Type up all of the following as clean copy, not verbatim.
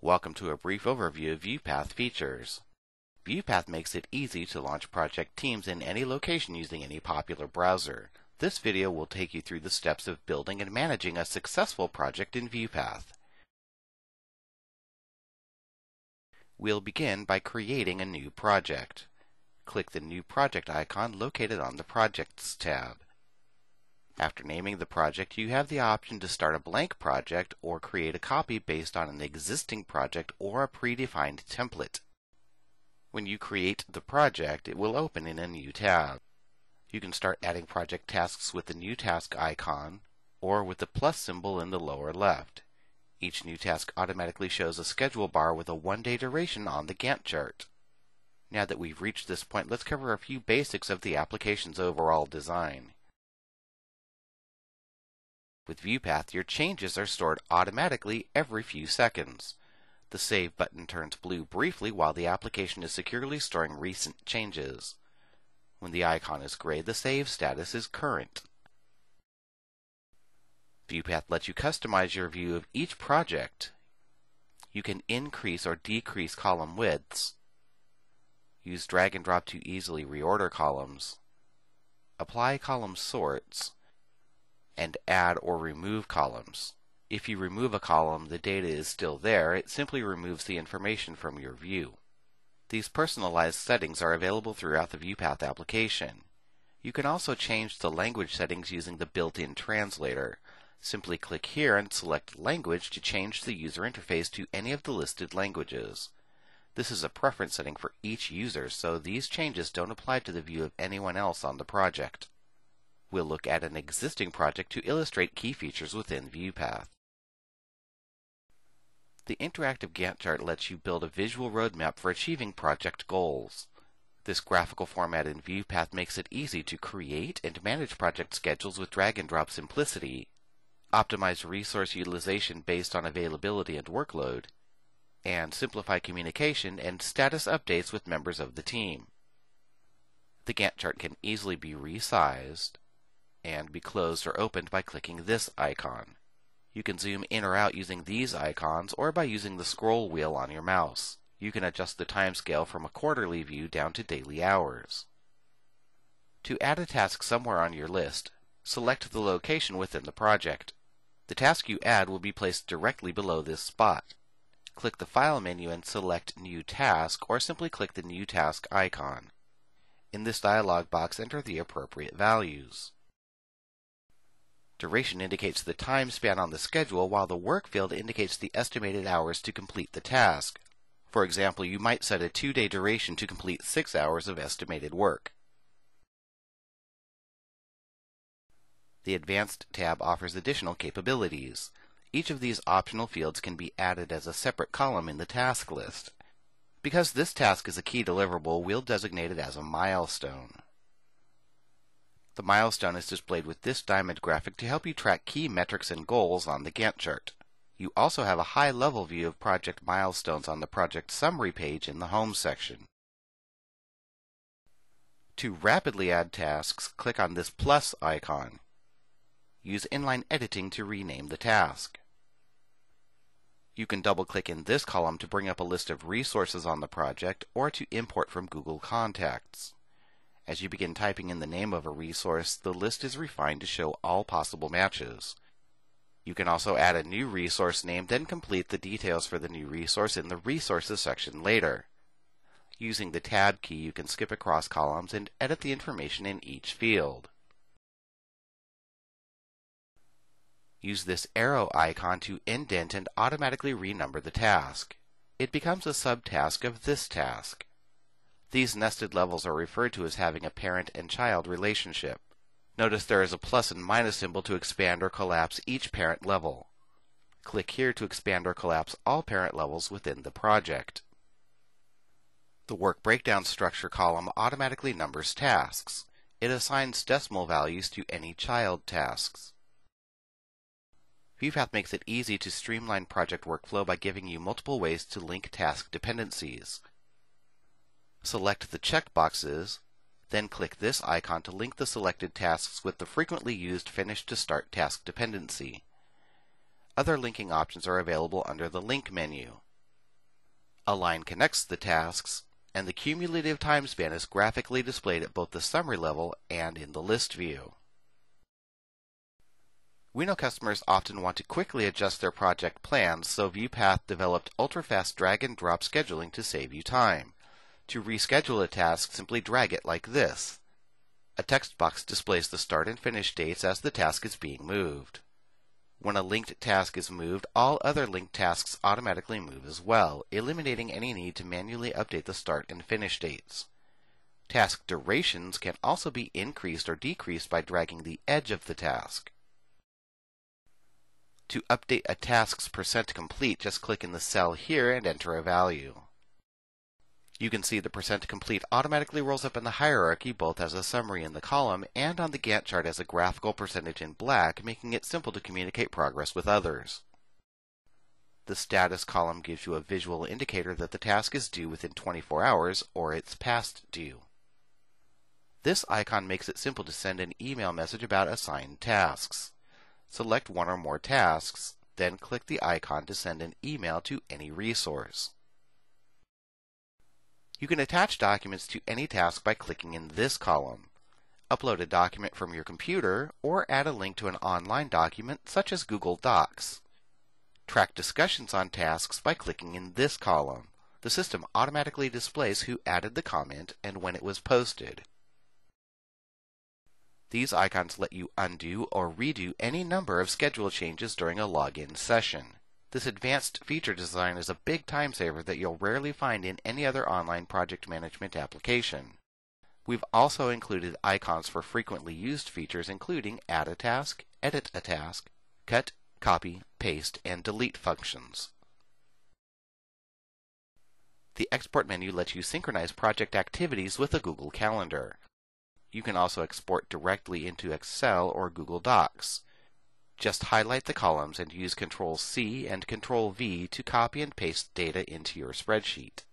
Welcome to a brief overview of Viewpath features. Viewpath makes it easy to launch project teams in any location using any popular browser. This video will take you through the steps of building and managing a successful project in Viewpath. We'll begin by creating a new project. Click the New Project icon located on the Projects tab. After naming the project, you have the option to start a blank project or create a copy based on an existing project or a predefined template. When you create the project, it will open in a new tab. You can start adding project tasks with the New Task icon or with the plus symbol in the lower left. Each new task automatically shows a schedule bar with a one-day duration on the Gantt chart. Now that we've reached this point, let's cover a few basics of the application's overall design. With Viewpath, your changes are stored automatically every few seconds. The Save button turns blue briefly while the application is securely storing recent changes. When the icon is gray, the save status is current. Viewpath lets you customize your view of each project. You can increase or decrease column widths, use drag and drop to easily reorder columns, apply column sorts, and add or remove columns. If you remove a column, the data is still there. It simply removes the information from your view. These personalized settings are available throughout the Viewpath application. You can also change the language settings using the built-in translator. Simply click here and select Language to change the user interface to any of the listed languages. This is a preference setting for each user, so these changes don't apply to the view of anyone else on the project. We'll look at an existing project to illustrate key features within Viewpath. The interactive Gantt chart lets you build a visual roadmap for achieving project goals. This graphical format in Viewpath makes it easy to create and manage project schedules with drag and drop simplicity, optimize resource utilization based on availability and workload, and simplify communication and status updates with members of the team. The Gantt chart can easily be resized and be closed or opened by clicking this icon. You can zoom in or out using these icons or by using the scroll wheel on your mouse. You can adjust the timescale from a quarterly view down to daily hours. To add a task somewhere on your list, select the location within the project. The task you add will be placed directly below this spot. Click the File menu and select New Task, or simply click the New Task icon. In this dialog box, enter the appropriate values. Duration indicates the time span on the schedule, while the Work field indicates the estimated hours to complete the task. For example, you might set a 2-day duration to complete 6 hours of estimated work. The Advanced tab offers additional capabilities. Each of these optional fields can be added as a separate column in the task list. Because this task is a key deliverable, we'll designate it as a milestone. The milestone is displayed with this diamond graphic to help you track key metrics and goals on the Gantt chart. You also have a high-level view of project milestones on the project summary page in the Home section. To rapidly add tasks, click on this plus icon. Use inline editing to rename the task. You can double-click in this column to bring up a list of resources on the project or to import from Google Contacts. As you begin typing in the name of a resource, the list is refined to show all possible matches. You can also add a new resource name, then complete the details for the new resource in the Resources section later. Using the Tab key, you can skip across columns and edit the information in each field. Use this arrow icon to indent and automatically renumber the task. It becomes a subtask of this task. These nested levels are referred to as having a parent and child relationship. Notice there is a plus and minus symbol to expand or collapse each parent level. Click here to expand or collapse all parent levels within the project. The Work Breakdown Structure column automatically numbers tasks. It assigns decimal values to any child tasks. Viewpath makes it easy to streamline project workflow by giving you multiple ways to link task dependencies. Select the checked boxes, then click this icon to link the selected tasks with the frequently used Finish to Start task dependency. Other linking options are available under the Link menu. A line connects the tasks, and the cumulative time span is graphically displayed at both the summary level and in the list view. We know customers often want to quickly adjust their project plans, so Viewpath developed ultra-fast drag-and-drop scheduling to save you time. To reschedule a task, simply drag it like this. A text box displays the start and finish dates as the task is being moved. When a linked task is moved, all other linked tasks automatically move as well, eliminating any need to manually update the start and finish dates. Task durations can also be increased or decreased by dragging the edge of the task. To update a task's percent complete, just click in the cell here and enter a value. You can see the percent complete automatically rolls up in the hierarchy both as a summary in the column and on the Gantt chart as a graphical percentage in black, making it simple to communicate progress with others. The status column gives you a visual indicator that the task is due within 24 hours or it's past due. This icon makes it simple to send an email message about assigned tasks. Select one or more tasks, then click the icon to send an email to any resource. You can attach documents to any task by clicking in this column. Upload a document from your computer or add a link to an online document such as Google Docs. Track discussions on tasks by clicking in this column. The system automatically displays who added the comment and when it was posted. These icons let you undo or redo any number of schedule changes during a login session. This advanced feature design is a big time saver that you'll rarely find in any other online project management application. We've also included icons for frequently used features including add a task, edit a task, cut, copy, paste, and delete functions. The export menu lets you synchronize project activities with a Google Calendar. You can also export directly into Excel or Google Docs. Just highlight the columns and use Ctrl-C and Ctrl-V to copy and paste data into your spreadsheet.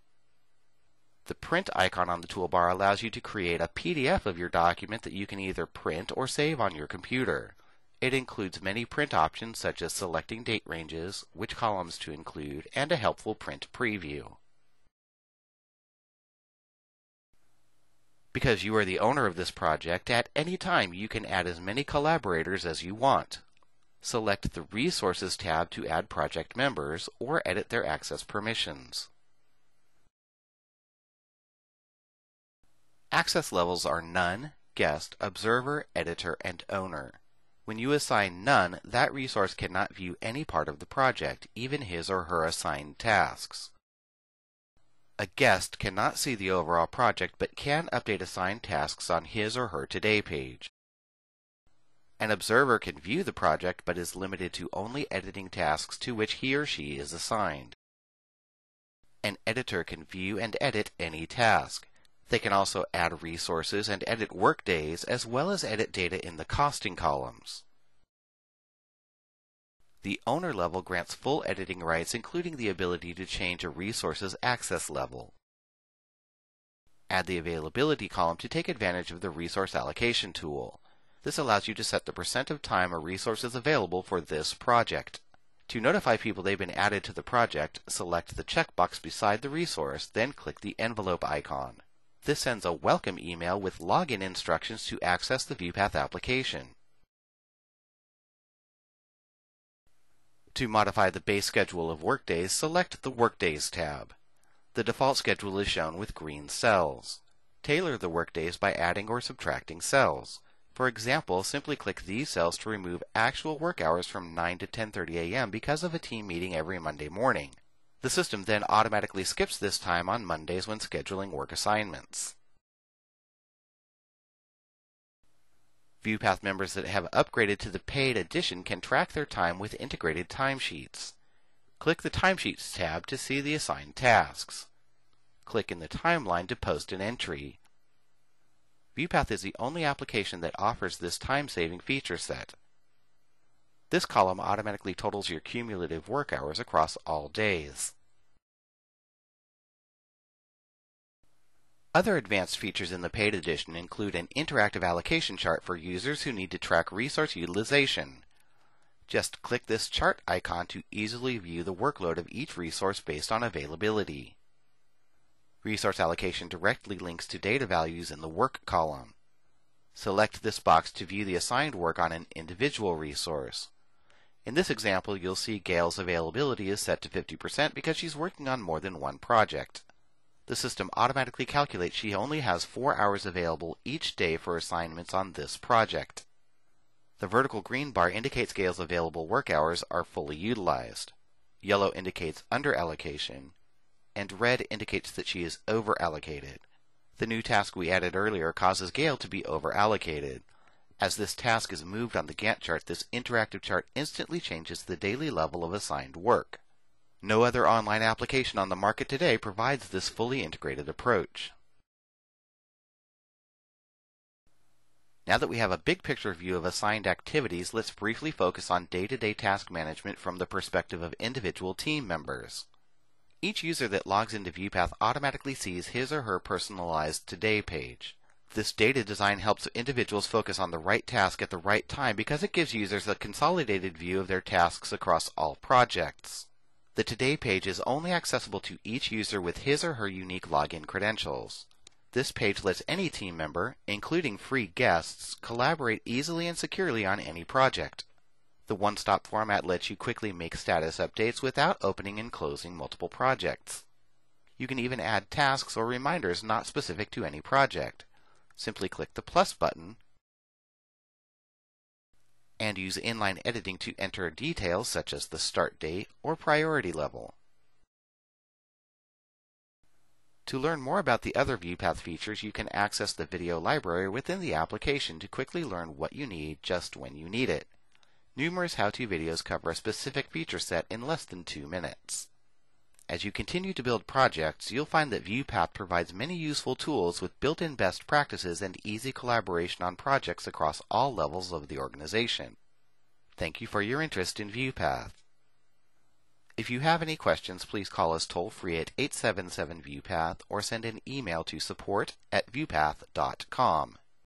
The print icon on the toolbar allows you to create a PDF of your document that you can either print or save on your computer. It includes many print options such as selecting date ranges, which columns to include, and a helpful print preview. Because you are the owner of this project, at any time you can add as many collaborators as you want. Select the Resources tab to add project members or edit their access permissions. Access levels are None, Guest, Observer, Editor, and Owner. When you assign None, that resource cannot view any part of the project, even his or her assigned tasks. A guest cannot see the overall project but can update assigned tasks on his or her Today page. An observer can view the project but is limited to only editing tasks to which he or she is assigned. An editor can view and edit any task. They can also add resources and edit workdays as well as edit data in the costing columns. The owner level grants full editing rights, including the ability to change a resource's access level. Add the availability column to take advantage of the resource allocation tool. This allows you to set the percent of time a resource is available for this project. To notify people they've been added to the project, select the checkbox beside the resource, then click the envelope icon. This sends a welcome email with login instructions to access the Viewpath application. To modify the base schedule of workdays, select the Workdays tab. The default schedule is shown with green cells. Tailor the workdays by adding or subtracting cells. For example, simply click these cells to remove actual work hours from 9 to 10:30 a.m. because of a team meeting every Monday morning. The system then automatically skips this time on Mondays when scheduling work assignments. Viewpath members that have upgraded to the paid edition can track their time with integrated timesheets. Click the Timesheets tab to see the assigned tasks. Click in the timeline to post an entry. Viewpath is the only application that offers this time-saving feature set. This column automatically totals your cumulative work hours across all days. Other advanced features in the paid edition include an interactive allocation chart for users who need to track resource utilization. Just click this chart icon to easily view the workload of each resource based on availability. Resource allocation directly links to data values in the work column. Select this box to view the assigned work on an individual resource. In this example, you'll see Gail's availability is set to 50% because she's working on more than one project. The system automatically calculates she only has 4 hours available each day for assignments on this project. The vertical green bar indicates Gail's available work hours are fully utilized. Yellow indicates under-allocation, and red indicates that she is over-allocated. The new task we added earlier causes Gail to be over-allocated. As this task is moved on the Gantt chart, this interactive chart instantly changes the daily level of assigned work. No other online application on the market today provides this fully integrated approach. Now that we have a big picture view of assigned activities, let's briefly focus on day-to-day task management from the perspective of individual team members. Each user that logs into Viewpath automatically sees his or her personalized Today page. This data design helps individuals focus on the right task at the right time because it gives users a consolidated view of their tasks across all projects. The Today page is only accessible to each user with his or her unique login credentials. This page lets any team member, including free guests, collaborate easily and securely on any project. The one-stop format lets you quickly make status updates without opening and closing multiple projects. You can even add tasks or reminders not specific to any project. Simply click the plus button and use inline editing to enter details such as the start date or priority level. To learn more about the other Viewpath features, you can access the video library within the application to quickly learn what you need just when you need it. Numerous how-to videos cover a specific feature set in less than 2 minutes. As you continue to build projects, you'll find that Viewpath provides many useful tools with built-in best practices and easy collaboration on projects across all levels of the organization. Thank you for your interest in Viewpath. If you have any questions, please call us toll-free at 877-VIEWPATH or send an email to support@viewpath.com.